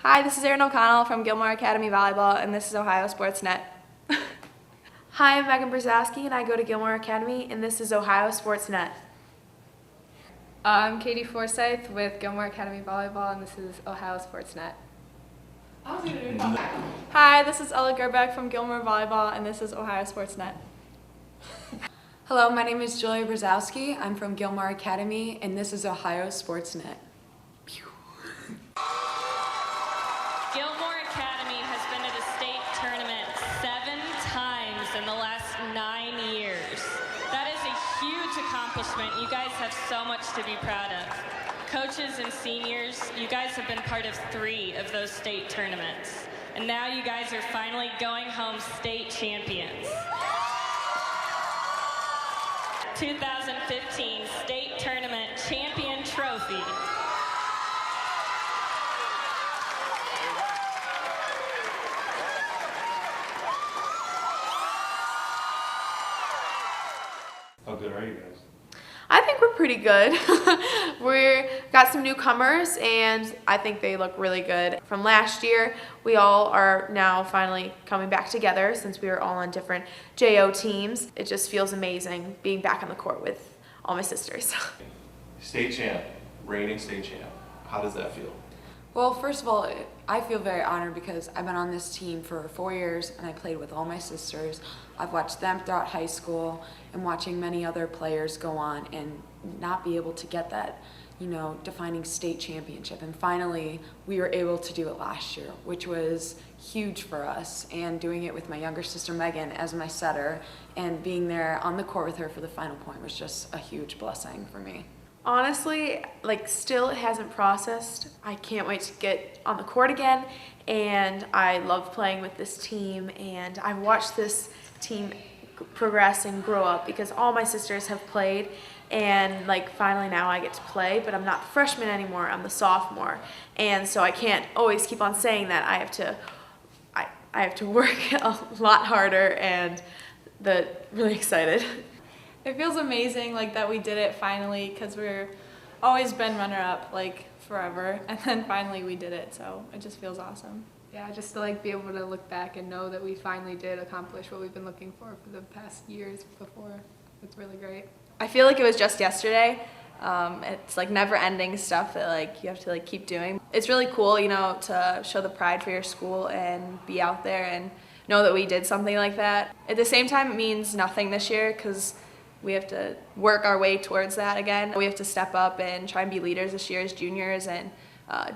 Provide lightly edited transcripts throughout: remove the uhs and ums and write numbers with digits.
Hi, this is Erin O'Connell from Gilmour Academy Volleyball, and this is Ohio Sportsnet. Hi, I'm Megan Brzezowski, and I go to Gilmour Academy, and this is Ohio Sportsnet. I'm Katie Forsyth with Gilmour Academy Volleyball, and this is Ohio Sportsnet. Hi, this is Ella Gerbeck from Gilmour Volleyball, and this is Ohio Sportsnet. Hello, my name is Julia Brzezowski. I'm from Gilmour Academy, and this is Ohio Sportsnet. Gilmour Academy has been at a state tournament 7 times in the last 9 years. That is a huge accomplishment. You guys have so much to be proud of. Coaches and seniors, you guys have been part of 3 of those state tournaments. And now you guys are finally going home state champions. 2015 state tournament champion trophy. How good are you guys? I think we're pretty good. We've got some newcomers, and I think they look really good. From last year, we all are now finally coming back together since we were all on different JO teams. It just feels amazing being back on the court with all my sisters. State champ, reigning state champ. How does that feel? Well, first of all, I feel very honored because I've been on this team for 4 years and I played with all my sisters. I've watched them throughout high school and watching many other players go on and not be able to get that, defining state championship. And finally, we were able to do it last year, which was huge for us. And doing it with my younger sister Megan as my setter and being there on the court with her for the final point was just a huge blessing for me. Honestly, still it hasn't processed. I can't wait to get on the court again, and I love playing with this team, and I've watched this team progress and grow up because all my sisters have played, and finally now I get to play, but I'm not the freshman anymore, I'm the sophomore, and so I can't always keep on saying that. I have to work a lot harder, and really excited. It feels amazing that we did it finally because we've always been runner-up forever, and then finally we did it, so it just feels awesome. Yeah, just to be able to look back and know that we finally did accomplish what we've been looking for the past years before. It's really great. I feel like it was just yesterday. It's never-ending stuff that you have to keep doing. It's really cool, to show the pride for your school and be out there and know that we did something like that. At the same time, it means nothing this year because we have to work our way towards that again. We have to step up and try and be leaders this year as juniors and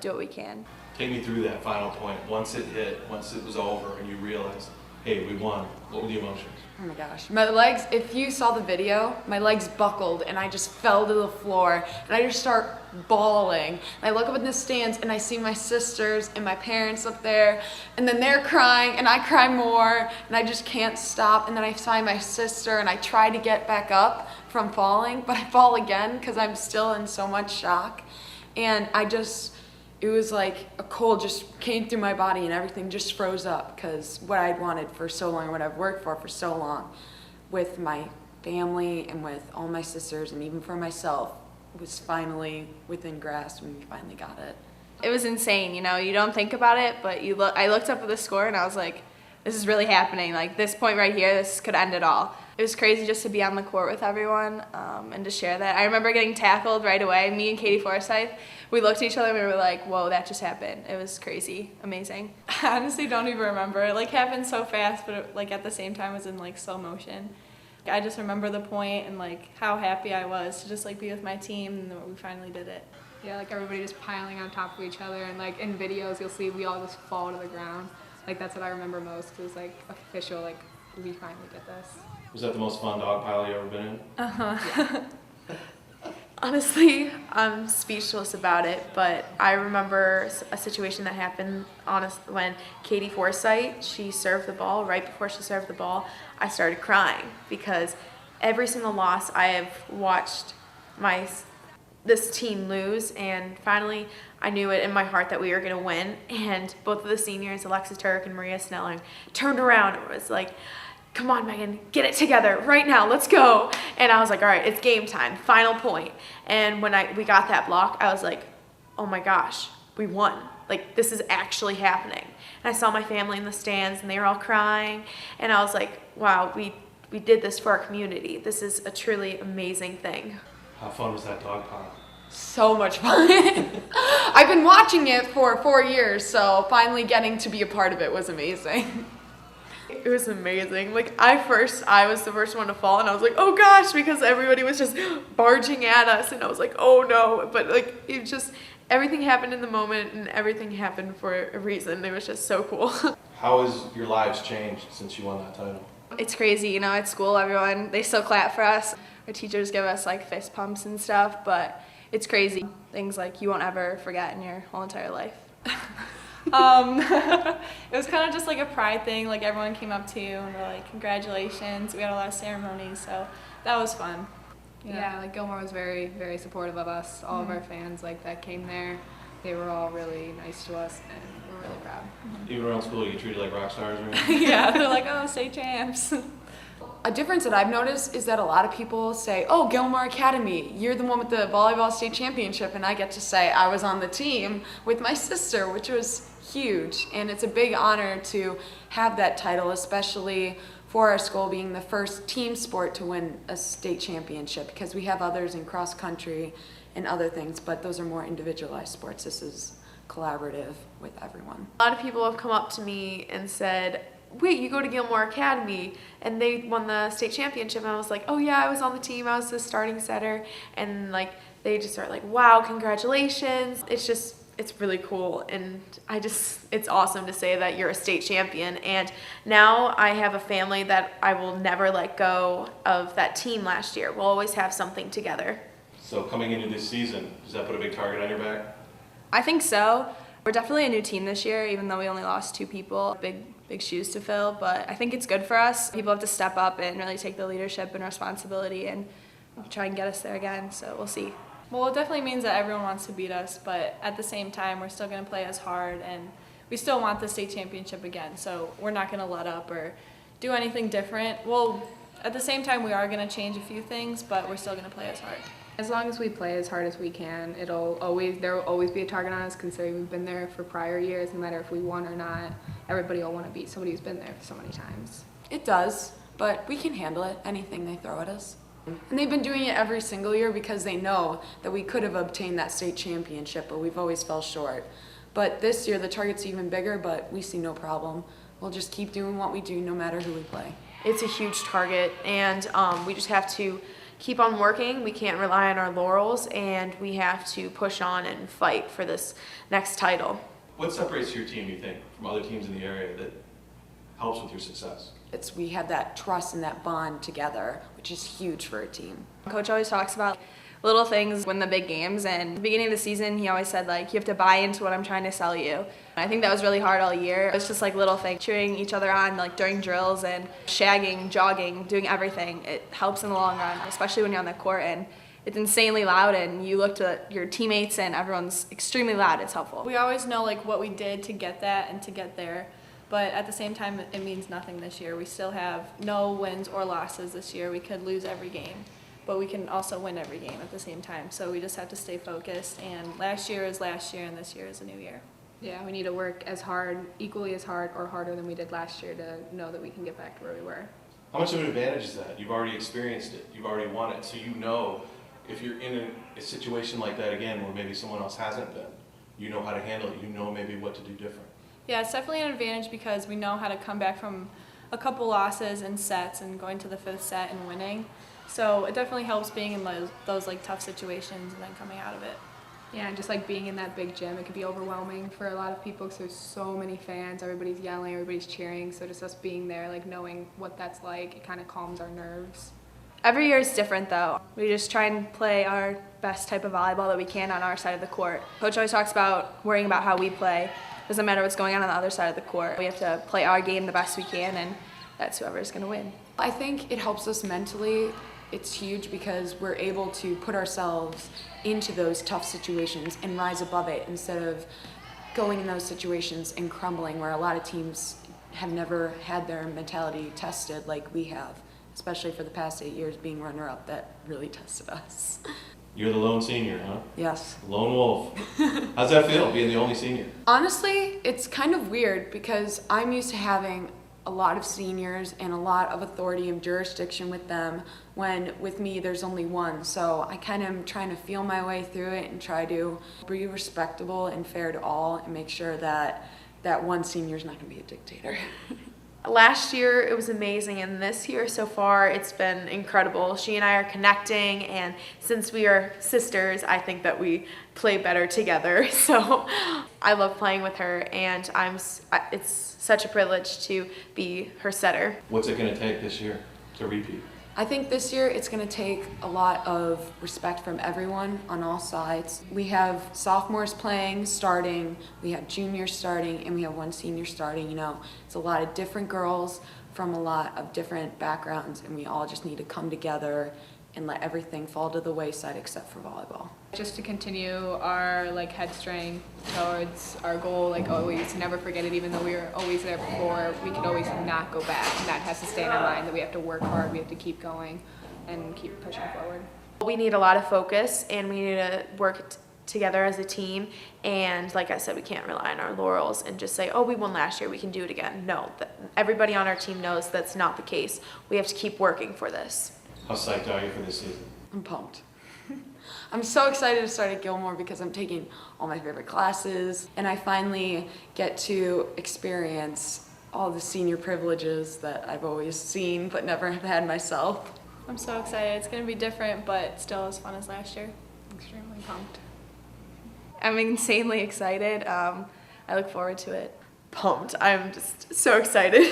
do what we can. Take me through that final point. Once it hit, once it was over and you realized, hey, we won. What were the emotions? Oh my gosh. My legs, if you saw the video, my legs buckled and I just fell to the floor and I just start bawling. And I look up in the stands and I see my sisters and my parents up there and then they're crying and I cry more and I just can't stop. And then I find my sister and I try to get back up from falling, but I fall again because I'm still in so much shock. And it was like a cold just came through my body and everything just froze up because what I'd wanted for so long, what I've worked for so long with my family and with all my sisters and even for myself was finally within grasp when we finally got it. It was insane, you don't think about it, but I looked up at the score and I was like, this is really happening. This point right here, this could end it all. It was crazy just to be on the court with everyone and to share that. I remember getting tackled right away. Me and Katie Forsyth, we looked at each other and we were like, whoa, that just happened. It was crazy, amazing. I honestly don't even remember. It happened so fast, but it, at the same time was in slow motion. I just remember the point and how happy I was to just be with my team and we finally did it. Yeah, everybody just piling on top of each other and in videos you'll see we all just fall to the ground. That's what I remember most because it was official, we finally did this. Was that the most fun dog pile you ever been in? Yeah. Honestly, I'm speechless about it, but I remember a situation that happened when Katie Forsyth, she served the ball. Right before she served the ball, I started crying because every single loss I have watched this team lose, and finally I knew it in my heart that we were going to win, and both of the seniors, Alexis Turk and Maria Snelling, turned around and was like, come on, Megan, get it together right now, let's go. And I was like, all right, it's game time, final point. And when we got that block, I was like, oh my gosh, we won. Like, this is actually happening. And I saw my family in the stands, and they were all crying. And I was like, wow, we did this for our community. This is a truly amazing thing. How fun was that dog pile? So much fun. I've been watching it for 4 years, so finally getting to be a part of it was amazing. It was amazing. Like, I was the first one to fall, and I was like, oh gosh, because everybody was just barging at us, and I was like, oh no. But like, it just, everything happened in the moment, and everything happened for a reason. It was just so cool. How has your lives changed since you won that title? It's crazy, you know, at school, everyone, they still clap for us. Our teachers give us like fist pumps and stuff, but it's crazy. Things like you won't ever forget in your whole entire life. It was kind of just like a pride thing. Like, everyone came up to you and were like, congratulations. We had a lot of ceremonies, so that was fun. Yeah, like Gilmour was very, very supportive of us. All of our fans like that came there, they were all really nice to us, and we're really proud. Even around school, you get treated like rock stars or anything? Yeah, they're like, oh, state champs. A difference that I've noticed is that a lot of people say, oh, Gilmour Academy, you're the one with the volleyball state championship, and I get to say I was on the team with my sister, which was huge. And it's a big honor to have that title, especially for our school being the first team sport to win a state championship, because we have others in cross country and other things, but those are more individualized sports. This is collaborative with everyone. A lot of people have come up to me and said, wait, you go to Gilmour Academy, and they won the state championship. And I was like, oh yeah, I was on the team. I was the starting setter. And like, they just are like, wow, congratulations. It's really cool. And it's awesome to say that you're a state champion. And now I have a family that I will never let go of that team last year. We'll always have something together. So coming into this season, does that put a big target on your back? I think so. We're definitely a new team this year, even though we only lost 2 people. Big shoes to fill, but I think it's good for us. People have to step up and really take the leadership and responsibility and try and get us there again, so we'll see. Well, it definitely means that everyone wants to beat us, but at the same time, we're still going to play as hard, and we still want the state championship again, so we're not going to let up or do anything different. Well, at the same time, we are going to change a few things, but we're still going to play as hard. As long as we play as hard as we can, there will always be a target on us, considering we've been there for prior years. No matter if we won or not, everybody will want to beat somebody who's been there so many times. It does, but we can handle it, anything they throw at us. And they've been doing it every single year because they know that we could have obtained that state championship, but we've always fell short. But this year the target's even bigger, but we see no problem. We'll just keep doing what we do no matter who we play. It's a huge target, and we just have to keep on working. We can't rely on our laurels, and we have to push on and fight for this next title. What separates your team, you think, from other teams in the area that helps with your success? We have that trust and that bond together, which is huge for a team. Coach always talks about little things win the big games, and at the beginning of the season he always said, like, you have to buy into what I'm trying to sell you. And I think that was really hard all year. It's just like little things, cheering each other on like during drills and shagging, jogging, doing everything. It helps in the long run, especially when you're on the court and it's insanely loud and you look to your teammates and everyone's extremely loud. It's helpful. We always know like what we did to get that and to get there, but at the same time it means nothing this year. We still have no wins or losses this year. We could lose every game, but we can also win every game at the same time. So we just have to stay focused, and last year is last year and this year is a new year. Yeah, we need to work as hard, equally as hard or harder than we did last year to know that we can get back to where we were. How much of an advantage is that? You've already experienced it. You've already won it. So you know if you're in a situation like that again where maybe someone else hasn't been, you know how to handle it. You know maybe what to do different. Yeah, it's definitely an advantage because we know how to come back from a couple losses and sets and going to the 5th set and winning. So it definitely helps being in those like tough situations and then coming out of it. Yeah, and just like being in that big gym, it can be overwhelming for a lot of people because there's so many fans, everybody's yelling, everybody's cheering, so just us being there, like knowing what that's like, it kind of calms our nerves. Every year is different though. We just try and play our best type of volleyball that we can on our side of the court. Coach always talks about worrying about how we play. Doesn't matter what's going on the other side of the court. We have to play our game the best we can, and that's whoever's going to win. I think it helps us mentally. It's huge because we're able to put ourselves into those tough situations and rise above it instead of going in those situations and crumbling, where a lot of teams have never had their mentality tested like we have, especially for the past 8 years being runner-up. That really tested us. You're the lone senior, huh? Yes. Lone wolf. How's that feel, being the only senior? Honestly, it's kind of weird because I'm used to having a lot of seniors and a lot of authority and jurisdiction with them, when with me there's only one. So I kind of am trying to feel my way through it and try to be respectable and fair to all and make sure that that one senior is not going to be a dictator. Last year it was amazing, and this year so far it's been incredible. She and I are connecting, and since we are sisters, I think that we play better together. So I love playing with her, and it's such a privilege to be her setter. What's it going to take this year to repeat? I think this year it's going to take a lot of respect from everyone on all sides. We have sophomores playing, starting, we have juniors starting, and we have one senior starting. You know, it's a lot of different girls from a lot of different backgrounds, and we all just need to come together and let everything fall to the wayside except for volleyball. Just to continue our like headstrong towards our goal, like always, never forget it. Even though we were always there before, we could always not go back, and that has to stay in our mind. That we have to work hard, we have to keep going, and keep pushing forward. We need a lot of focus, and we need to work together as a team. And like I said, we can't rely on our laurels and just say, oh, we won last year, we can do it again. No, everybody on our team knows that's not the case. We have to keep working for this. How psyched are you for this season? I'm pumped. I'm so excited to start at Gilmour because I'm taking all my favorite classes, and I finally get to experience all the senior privileges that I've always seen but never have had myself. I'm so excited. It's going to be different, but still as fun as last year. Extremely pumped. I'm insanely excited. I look forward to it. Pumped. I'm just so excited.